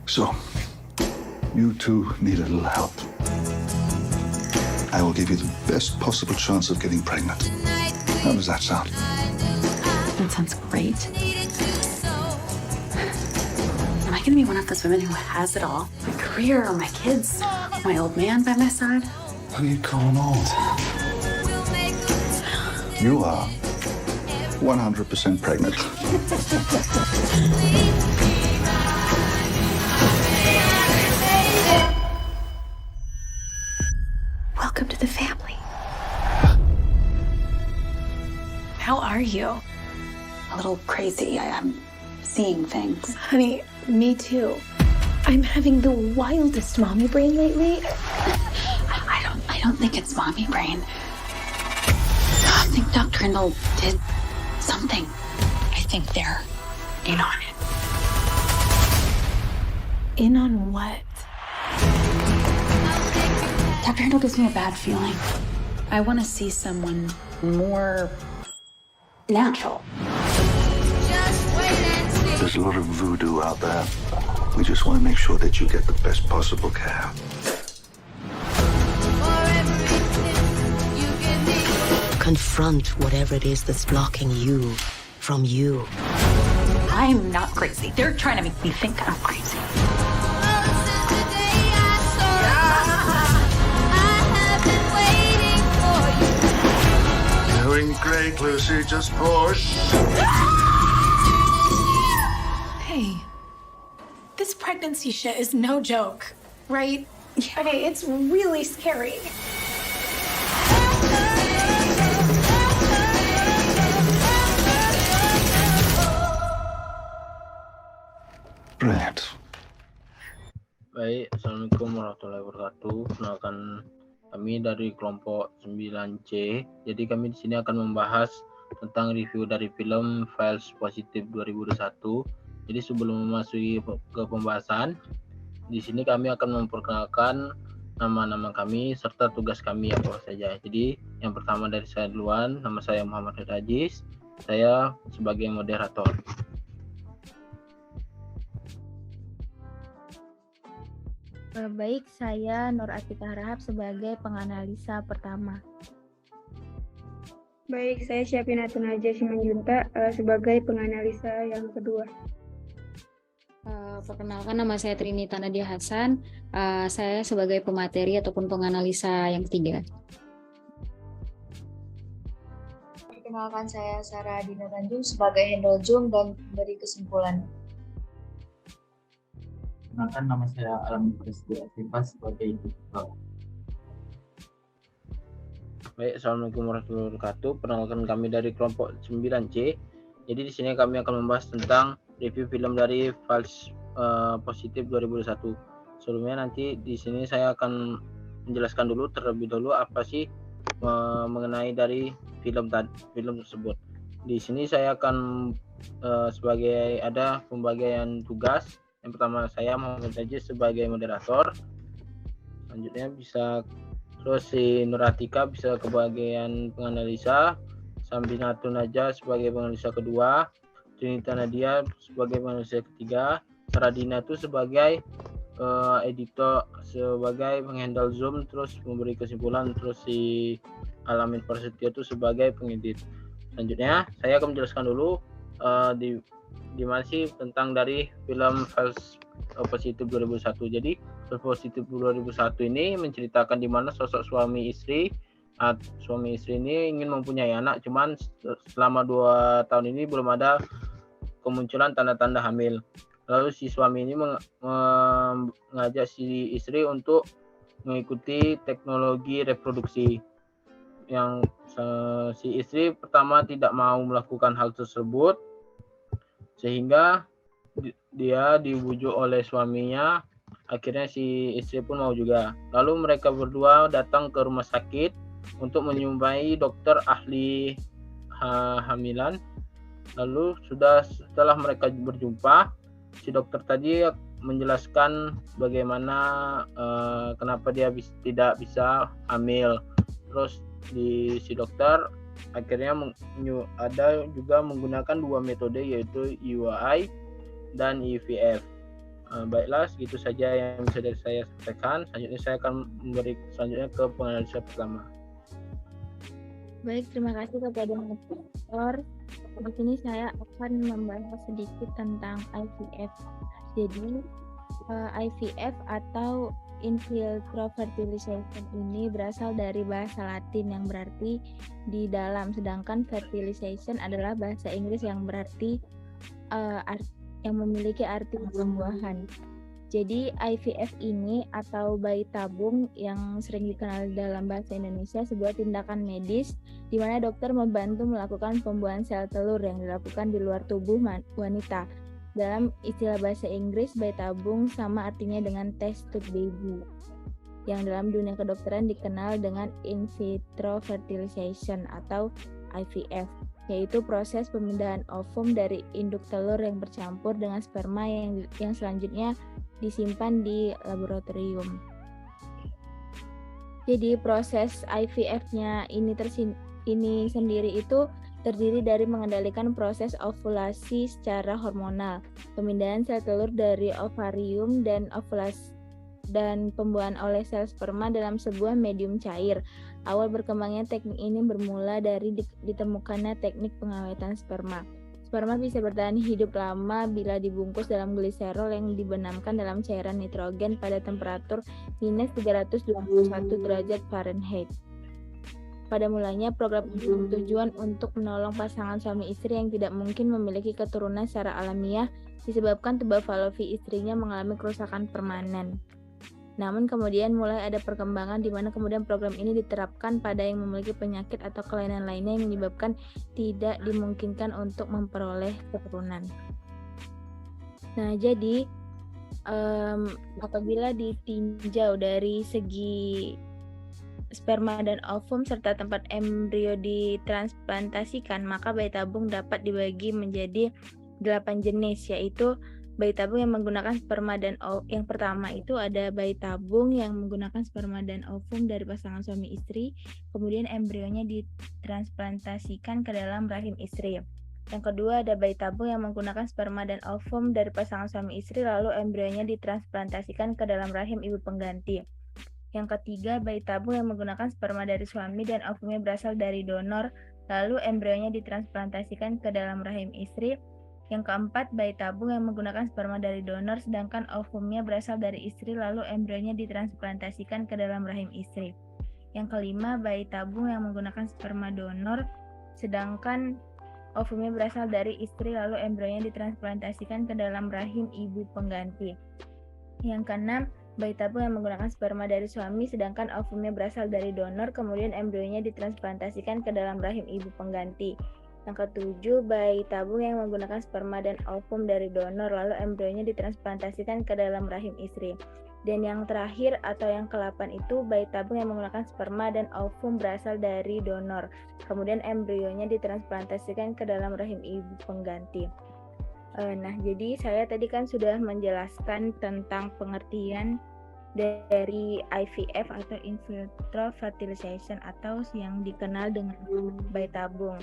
So, you two need a little help. I will give you the best possible chance of getting pregnant. How does that sound? That sounds great. Am I gonna be one of those women who has it all? My career, my kids, my old man by my side? What are you calling old? You are 100% pregnant. Welcome to the family. How are you? A little crazy. I'm seeing things. Honey, me too. I'm having the wildest mommy brain lately. I don't think it's mommy brain. I think Dr. Rindle did something. I think they're in on it. In on what? Dr. Rindle gives me a bad feeling. I want to see someone more natural. There's a lot of voodoo out there. We just want to make sure that you get the best possible care. Confront whatever it is that's blocking you from you. I'm not crazy. They're trying to make me think I'm crazy. Doing great, Lucy. Just push. Hey, this pregnancy shit is no joke, right? Okay, it's really scary. Brilliant. Baik, Assalamualaikum warahmatullahi wabarakatuh. Kenalkan kami dari kelompok 9C. Jadi kami di sini akan membahas tentang review dari film Files Positive 2021. Jadi sebelum memasuki ke pembahasan, di sini kami akan memperkenalkan nama-nama kami serta tugas kami apa saja. Jadi yang pertama dari saya duluan, nama saya Muhammad Radajis. Saya sebagai moderator. Baik, saya Nur Atika Harahap sebagai penganalisa pertama. Baik, saya Syafinatul Najah Simanjuntak sebagai penganalisa yang kedua. Perkenalkan, nama saya Trinita Nadia Hasan. Saya sebagai pemateri ataupun penganalisa yang ketiga. Perkenalkan, saya Sarah Dina Tanjung sebagai handle Zoom dan beri kesimpulan. Perkenalkan, nama saya Alam Presidi Asifas sebagai editor. Baik, Assalamualaikum warahmatullahi wabarakatuh. Perkenalkan kami dari kelompok 9C. Jadi di sini kami akan membahas tentang review film dari Files Positive 2021. Sebelumnya nanti di sini saya akan menjelaskan dulu terlebih dahulu apa sih mengenai dari film tersebut. Di sini saya akan sebagai ada pembagian tugas. Yang pertama saya Muhammad Najis sebagai moderator. Selanjutnya bisa terus si Nur Atika bisa ke bagian penganalisa, Sambinatun Najah sebagai penganalisa kedua, Trinita Nadia sebagai penganalisa ketiga, Saradina itu sebagai editor, sebagai penghandle Zoom terus memberi kesimpulan, terus si Alamin Prasetyo itu sebagai pengedit. Selanjutnya saya akan menjelaskan dulu di mana sih tentang dari film Files Positive 2001. Jadi Files Positive 2001 ini menceritakan di mana sosok suami istri ini ingin mempunyai anak, cuman selama 2 tahun ini belum ada kemunculan tanda-tanda hamil. Lalu si suami ini mengajak si istri untuk mengikuti teknologi reproduksi. Yang si istri pertama tidak mau melakukan hal tersebut, sehingga dia dibujuk oleh suaminya. Akhirnya si istri pun mau juga. Lalu mereka berdua datang ke rumah sakit untuk menyumpai dokter ahli hamilan. Lalu setelah mereka berjumpa, si dokter tadi menjelaskan bagaimana kenapa dia tidak bisa hamil. Terus si dokter akhirnya ada juga menggunakan 2 metode, yaitu IUI dan IVF. Baiklah, segitu saja yang bisa dari saya sampaikan. Selanjutnya saya akan memberi ke penganalisa pertama. Baik, terima kasih kepada moderator. Di sini saya akan membahas sedikit tentang IVF. Jadi, IVF atau in vitro fertilization ini berasal dari bahasa Latin yang berarti di dalam, sedangkan fertilization adalah bahasa Inggris yang berarti yang memiliki arti pembuahan. Jadi IVF ini atau bayi tabung yang sering dikenal dalam bahasa Indonesia sebuah tindakan medis di mana dokter membantu melakukan pembuahan sel telur yang dilakukan di luar tubuh wanita. Dalam istilah bahasa Inggris, bayi tabung sama artinya dengan test tube baby, yang dalam dunia kedokteran dikenal dengan in vitro fertilization atau IVF, yaitu proses pemindahan ovum dari induk telur yang bercampur dengan sperma yang selanjutnya disimpan di laboratorium. Jadi proses IVF-nya ini sendiri itu terdiri dari mengendalikan proses ovulasi secara hormonal, pemindahan sel telur dari ovarium dan ovulasi dan pembuahan oleh sel sperma dalam sebuah medium cair. Awal berkembangnya teknik ini bermula dari ditemukannya teknik pengawetan sperma. Sperma bisa bertahan hidup lama bila dibungkus dalam gliserol yang dibenamkan dalam cairan nitrogen pada temperatur minus 321 derajat Fahrenheit. Pada mulanya, program ini bertujuan untuk menolong pasangan suami istri yang tidak mungkin memiliki keturunan secara alamiah disebabkan tuba falopi istrinya mengalami kerusakan permanen. Namun kemudian mulai ada perkembangan di mana kemudian program ini diterapkan pada yang memiliki penyakit atau kelainan lainnya yang menyebabkan tidak dimungkinkan untuk memperoleh keturunan. Nah, jadi apabila ditinjau dari segi sperma dan ovum serta tempat embrio ditransplantasikan, maka bayi tabung dapat dibagi menjadi 8 jenis, yaitu bayi tabung yang menggunakan sperma dan yang pertama itu ada bayi tabung yang menggunakan sperma dan ovum dari pasangan suami istri, kemudian embrionya ditransplantasikan ke dalam rahim istri. Yang kedua ada bayi tabung yang menggunakan sperma dan ovum dari pasangan suami istri, lalu embrionya ditransplantasikan ke dalam rahim ibu pengganti. Yang ketiga, bayi tabung yang menggunakan sperma dari suami dan ovumnya berasal dari donor, lalu embrionya ditransplantasikan ke dalam rahim istri. Yang keempat, bayi tabung yang menggunakan sperma dari donor sedangkan ovumnya berasal dari istri, lalu embrionya ditransplantasikan ke dalam rahim istri. Yang kelima, bayi tabung yang menggunakan sperma donor sedangkan ovumnya berasal dari istri, lalu embrionya ditransplantasikan ke dalam rahim ibu pengganti. Yang keenam, bayi tabung yang menggunakan sperma dari suami sedangkan ovumnya berasal dari donor, kemudian embrionya ditransplantasikan ke dalam rahim ibu pengganti. Yang ketujuh, bayi tabung yang menggunakan sperma dan ovum dari donor, lalu embrionya ditransplantasikan ke dalam rahim istri. Dan yang terakhir atau yang ke-8 itu bayi tabung yang menggunakan sperma dan ovum berasal dari donor, kemudian embrionya ditransplantasikan ke dalam rahim ibu pengganti. Nah, jadi saya tadi kan sudah menjelaskan tentang pengertian dari IVF atau in vitro fertilization atau yang dikenal dengan bayi tabung.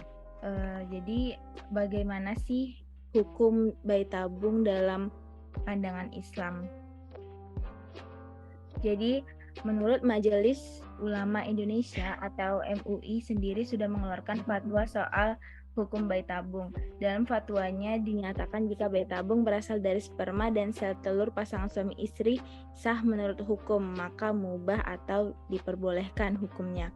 Jadi bagaimana sih hukum bayi tabung dalam pandangan Islam? Jadi menurut Majelis Ulama Indonesia atau MUI sendiri sudah mengeluarkan fatwa soal hukum bayi tabung. Dalam fatwanya dinyatakan jika bayi tabung berasal dari sperma dan sel telur pasangan suami istri sah menurut hukum, maka mubah atau diperbolehkan hukumnya.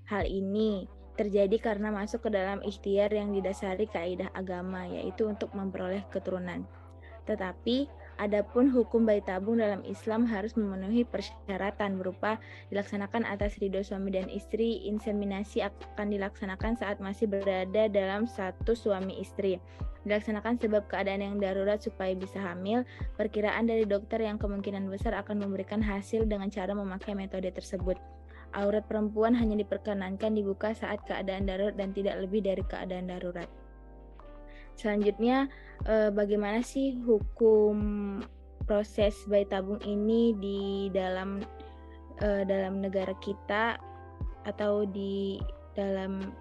Hal ini terjadi karena masuk ke dalam ikhtiar yang didasari kaidah agama, yaitu untuk memperoleh keturunan. Tetapi adapun hukum bayi tabung dalam Islam harus memenuhi persyaratan berupa dilaksanakan atas ridho suami dan istri, inseminasi akan dilaksanakan saat masih berada dalam status suami istri, dilaksanakan sebab keadaan yang darurat supaya bisa hamil, perkiraan dari dokter yang kemungkinan besar akan memberikan hasil dengan cara memakai metode tersebut. Aurat perempuan hanya diperkenankan dibuka saat keadaan darurat dan tidak lebih dari keadaan darurat. Selanjutnya, bagaimana sih hukum proses bayi tabung ini di dalam negara kita atau di dalam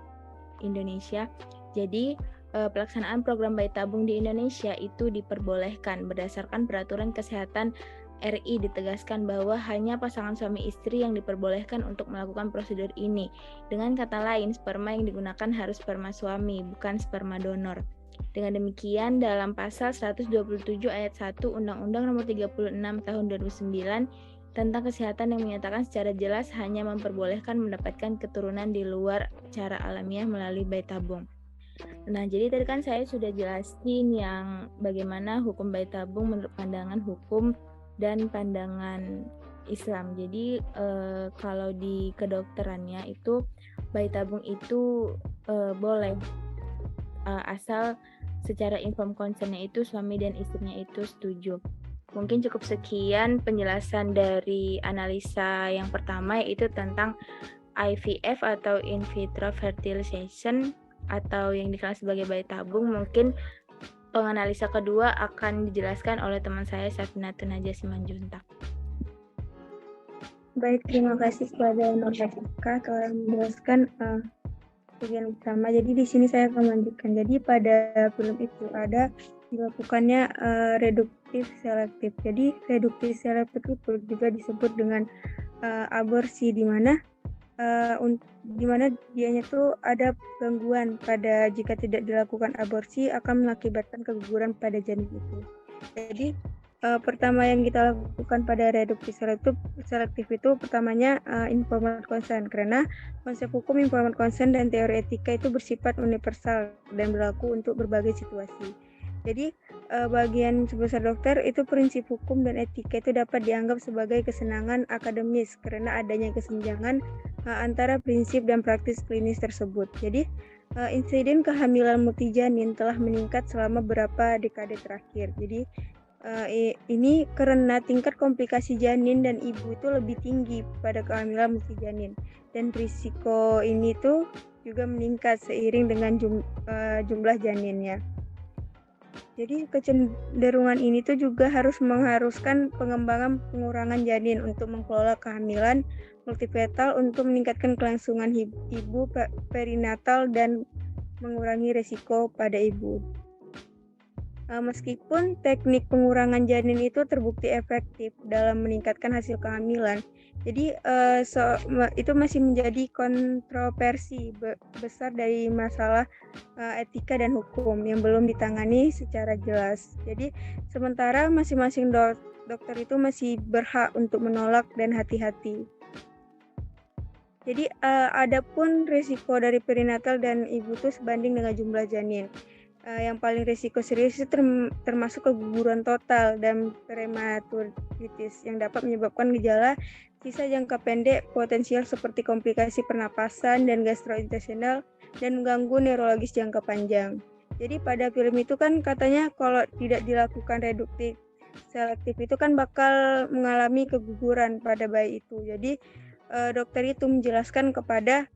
Indonesia? Jadi pelaksanaan program bayi tabung di Indonesia itu diperbolehkan berdasarkan peraturan kesehatan RI. Ditegaskan bahwa hanya pasangan suami istri yang diperbolehkan untuk melakukan prosedur ini. Dengan kata lain, sperma yang digunakan harus sperma suami, bukan sperma donor. Dengan demikian, dalam pasal 127 ayat 1 Undang-Undang Nomor 36 Tahun 2009 tentang kesehatan yang menyatakan secara jelas hanya memperbolehkan mendapatkan keturunan di luar cara alamiah melalui bayi tabung. Nah, jadi tadi kan saya sudah jelasin yang bagaimana hukum bayi tabung menurut pandangan hukum dan pandangan Islam. Jadi kalau di kedokterannya itu bayi tabung itu boleh asal secara informed consent-nya itu suami dan istrinya itu setuju. Mungkin cukup sekian penjelasan dari analisa yang pertama, yaitu tentang IVF atau in vitro fertilization atau yang dikenal sebagai bayi tabung. Mungkin penganalisa kedua akan dijelaskan oleh teman saya Safinatul Najah Simanjuntak. Baik, terima kasih kepada Nurhafika telah menjelaskan bagian utama. Jadi di sini saya akan melanjutkan. Jadi pada film itu ada dilakukannya reduktif selektif. Jadi reduktif selektif itu juga disebut dengan aborsi, di mana dianya tuh ada gangguan pada jika tidak dilakukan aborsi akan mengakibatkan keguguran pada janin itu. Jadi pertama yang kita lakukan pada reduktif selektif itu pertamanya informed consent, karena konsep hukum informed consent dan teori etika itu bersifat universal dan berlaku untuk berbagai situasi. Jadi bagian sebesar dokter itu prinsip hukum dan etika itu dapat dianggap sebagai kesenangan akademis karena adanya kesenjangan antara prinsip dan praktis klinis tersebut. Jadi insiden kehamilan multijanin telah meningkat selama beberapa dekade terakhir. Jadi ini karena tingkat komplikasi janin dan ibu itu lebih tinggi pada kehamilan multijanin, dan risiko ini tuh juga meningkat seiring dengan jumlah janinnya. Jadi kecenderungan ini tuh juga mengharuskan pengembangan pengurangan janin untuk mengelola kehamilan multifetal untuk meningkatkan kelangsungan ibu perinatal dan mengurangi risiko pada ibu. Meskipun teknik pengurangan janin itu terbukti efektif dalam meningkatkan hasil kehamilan, jadi itu masih menjadi kontroversi besar dari masalah etika dan hukum yang belum ditangani secara jelas. Jadi sementara masing-masing dokter itu masih berhak untuk menolak dan hati-hati. Jadi adapun risiko dari perinatal dan ibu itu sebanding dengan jumlah janin. Yang paling risiko serius itu termasuk keguguran total dan prematuritis yang dapat menyebabkan gejala sisa jangka pendek potensial seperti komplikasi pernapasan dan gastrointestinal dan mengganggu neurologis jangka panjang. Jadi pada film itu kan katanya kalau tidak dilakukan reduktif selektif itu kan bakal mengalami keguguran pada bayi itu. Jadi dokter itu menjelaskan kepada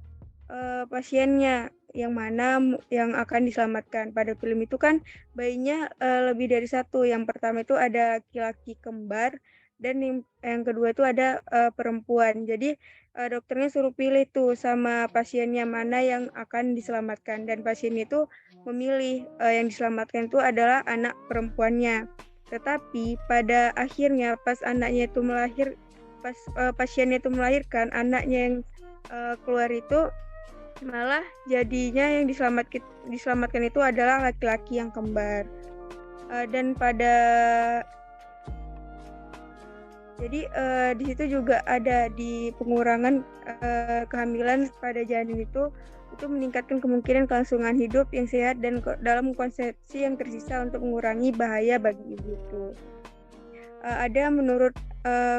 pasiennya yang mana yang akan diselamatkan. Pada film itu kan bayinya lebih dari satu. Yang pertama itu ada laki-laki kembar dan yang kedua itu ada perempuan. Jadi dokternya suruh pilih tuh sama pasiennya mana yang akan diselamatkan, dan pasien itu memilih yang diselamatkan itu adalah anak perempuannya. Tetapi pada akhirnya pas pasiennya itu melahirkan, anaknya yang keluar itu malah jadinya yang diselamatkan itu adalah laki-laki yang kembar. Dan di situ juga ada di pengurangan kehamilan pada janin itu meningkatkan kemungkinan kelangsungan hidup yang sehat dan dalam konsepsi yang tersisa untuk mengurangi bahaya bagi ibu itu. Ada menurut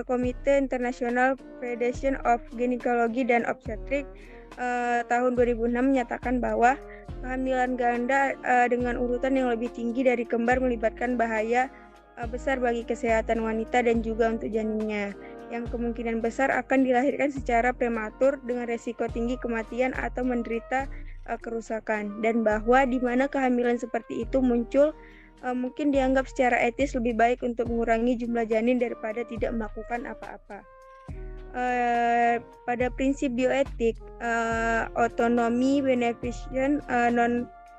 Komite Internasional Federation of Gynecology dan Obstetrics tahun 2006 menyatakan bahwa kehamilan ganda dengan urutan yang lebih tinggi dari kembar melibatkan bahaya besar bagi kesehatan wanita dan juga untuk janinnya, yang kemungkinan besar akan dilahirkan secara prematur dengan resiko tinggi kematian atau menderita kerusakan, dan bahwa di mana kehamilan seperti itu muncul mungkin dianggap secara etis lebih baik untuk mengurangi jumlah janin daripada tidak melakukan apa-apa. Pada prinsip bioetik, autonomy, beneficent,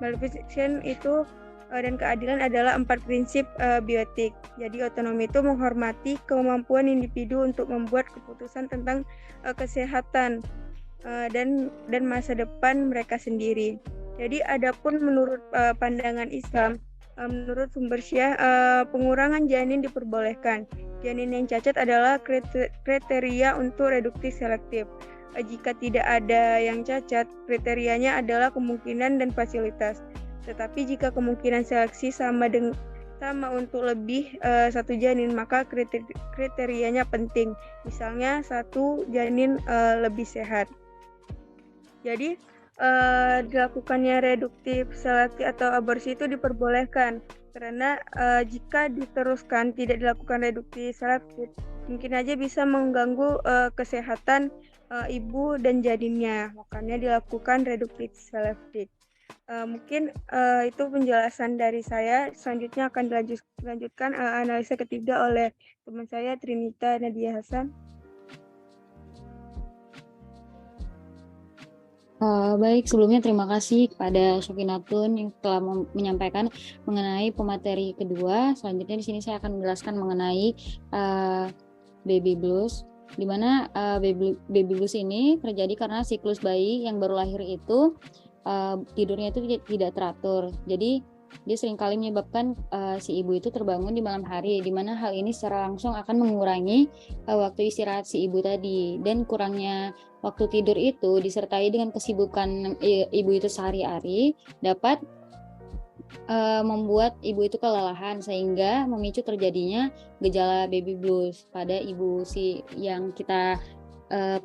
Maleficent itu dan keadilan adalah 4 prinsip biotik. Jadi otonomi itu menghormati kemampuan individu untuk membuat keputusan tentang kesehatan dan masa depan mereka sendiri. Jadi adapun menurut pandangan Islam, menurut sumber Syiah, pengurangan janin diperbolehkan. Janin yang cacat adalah kriteria untuk reduktif selektif. Jika tidak ada yang cacat, kriterianya adalah kemungkinan dan fasilitas. Tetapi jika kemungkinan seleksi sama untuk lebih satu janin, maka kriterianya penting. Misalnya 1 janin lebih sehat. Jadi dilakukannya reduktif selektif atau aborsi itu diperbolehkan karena jika diteruskan tidak dilakukan reduktif selektif, mungkin aja bisa mengganggu kesehatan ibu dan janinnya. Makanya dilakukan reduktif selektif. Mungkin itu penjelasan dari saya. Selanjutnya akan dilanjutkan analisa ketiga oleh teman saya Trinita Nadia Hasan. Baik, sebelumnya terima kasih kepada Sofinatun yang telah menyampaikan mengenai pemateri kedua. Selanjutnya di sini saya akan menjelaskan mengenai baby blues, di mana baby blues ini terjadi karena siklus bayi yang baru lahir itu tidurnya itu tidak teratur. Jadi dia seringkali menyebabkan si ibu itu terbangun di malam hari, di mana hal ini secara langsung akan mengurangi waktu istirahat si ibu tadi. Dan kurangnya waktu tidur itu disertai dengan kesibukan ibu itu sehari-hari dapat membuat ibu itu kelelahan sehingga memicu terjadinya gejala baby blues pada ibu si yang kita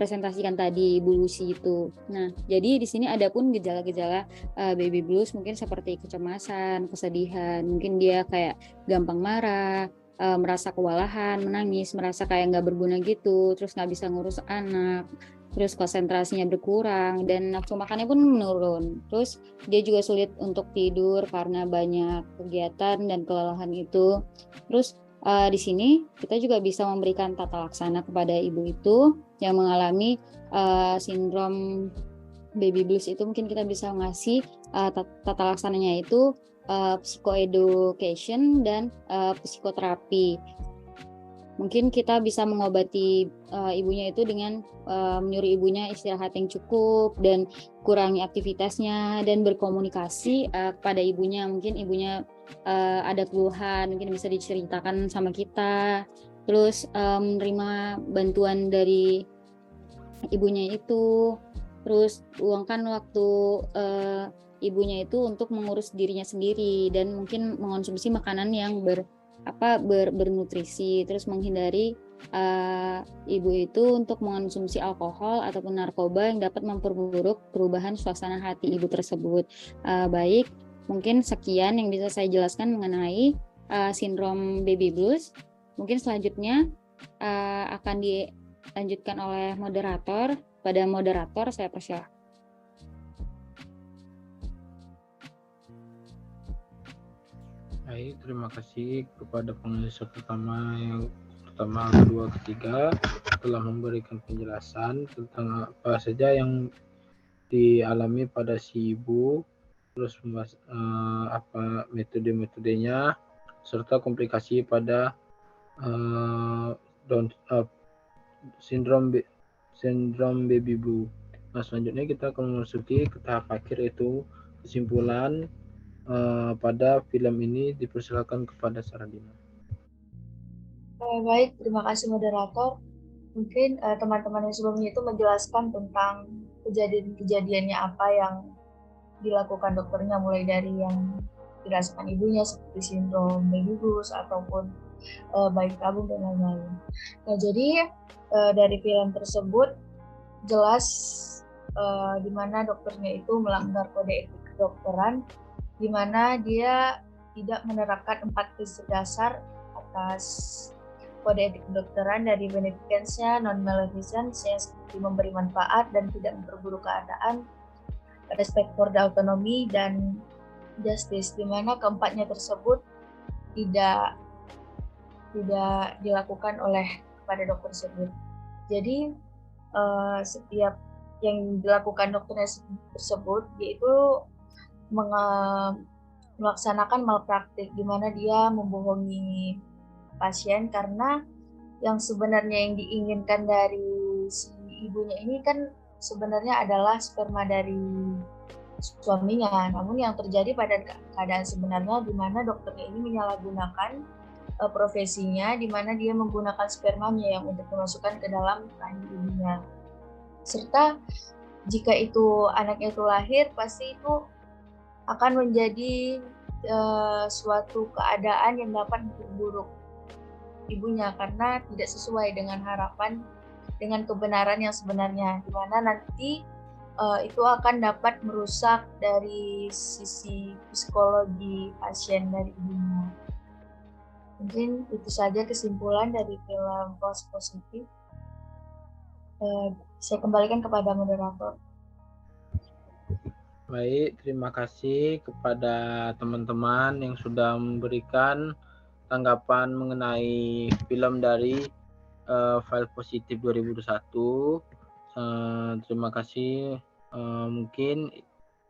presentasikan tadi, Ibu Lucy itu. Nah, jadi di sini ada pun gejala-gejala baby blues mungkin seperti kecemasan, kesedihan, mungkin dia kayak gampang marah, merasa kewalahan, menangis, merasa kayak nggak berguna gitu, terus nggak bisa ngurus anak, terus konsentrasinya berkurang dan nafsu makannya pun menurun. Terus dia juga sulit untuk tidur karena banyak kegiatan dan kelelahan itu. Terus di sini kita juga bisa memberikan tata laksana kepada ibu itu yang mengalami sindrom baby blues itu. Mungkin kita bisa ngasih tata laksananya itu psychoeducation dan psikoterapi. Mungkin kita bisa mengobati ibunya itu dengan menyuruh ibunya istirahat yang cukup dan kurangi aktivitasnya dan berkomunikasi kepada ibunya. Mungkin ibunya ada keluhan, mungkin bisa diceritakan sama kita. Terus menerima bantuan dari ibunya itu. Terus luangkan waktu ibunya itu untuk mengurus dirinya sendiri dan mungkin mengonsumsi makanan yang bernutrisi. Terus menghindari ibu itu untuk mengonsumsi alkohol ataupun narkoba yang dapat memperburuk perubahan suasana hati ibu tersebut. Baik, mungkin sekian yang bisa saya jelaskan mengenai sindrom baby blues. Mungkin selanjutnya akan dilanjutkan oleh moderator. Pada moderator saya persilahkan. Baik, terima kasih kepada penulis pertama, kedua, ketiga telah memberikan penjelasan tentang apa saja yang dialami pada si ibu, terus apa metode-metodenya serta komplikasi pada sindrom baby blue. Nah, selanjutnya kita akan memasuki ke tahap akhir, yaitu kesimpulan pada film ini. Dipersilakan kepada Saradina. Baik, terima kasih moderator. Mungkin teman-teman yang sebelumnya itu menjelaskan tentang kejadian-kejadiannya apa yang dilakukan dokternya, mulai dari yang dirasakan ibunya seperti sindrom baby blues ataupun bayi tabung dan lain-lain. Nah, jadi dari film tersebut jelas di mana dokternya itu melanggar kode etik kedokteran, di mana dia tidak menerapkan 4 prinsip dasar atas kode etik kedokteran, dari beneficence-nya, non-maleficence yang seperti memberi manfaat dan tidak memperburuk keadaan, respect for the autonomy, dan justice, di mana keempatnya tersebut tidak dilakukan oleh kepada dokter tersebut. Jadi setiap yang dilakukan dokternya tersebut yaitu melaksanakan malpraktik, di mana dia membohongi pasien karena yang sebenarnya yang diinginkan dari si ibunya ini kan sebenarnya adalah sperma dari suaminya. Namun yang terjadi pada keadaan sebenarnya di mana dokternya ini menyalahgunakan profesinya, di mana dia menggunakan spermanya yang untuk dimasukkan ke dalam rahim ibunya. Serta jika itu anaknya itu lahir, pasti itu akan menjadi suatu keadaan yang dapat memperburuk ibunya karena tidak sesuai dengan harapan, dengan kebenaran yang sebenarnya, di mana nanti itu akan dapat merusak dari sisi psikologi pasien dari ibunya. Mungkin itu saja kesimpulan dari film False Positive. Saya kembalikan kepada moderator. Baik, terima kasih kepada teman-teman yang sudah memberikan tanggapan mengenai film dari File Positif 2021. Terima kasih. Mungkin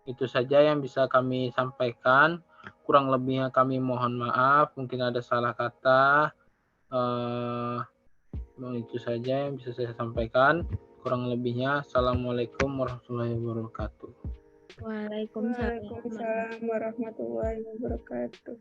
itu saja yang bisa kami sampaikan. Kurang lebihnya kami mohon maaf. Mungkin ada salah kata. Itu saja yang bisa saya sampaikan. Kurang lebihnya, Assalamualaikum warahmatullahi wabarakatuh. Waalaikumsalam. Waalaikumsalam warahmatullahi wabarakatuh.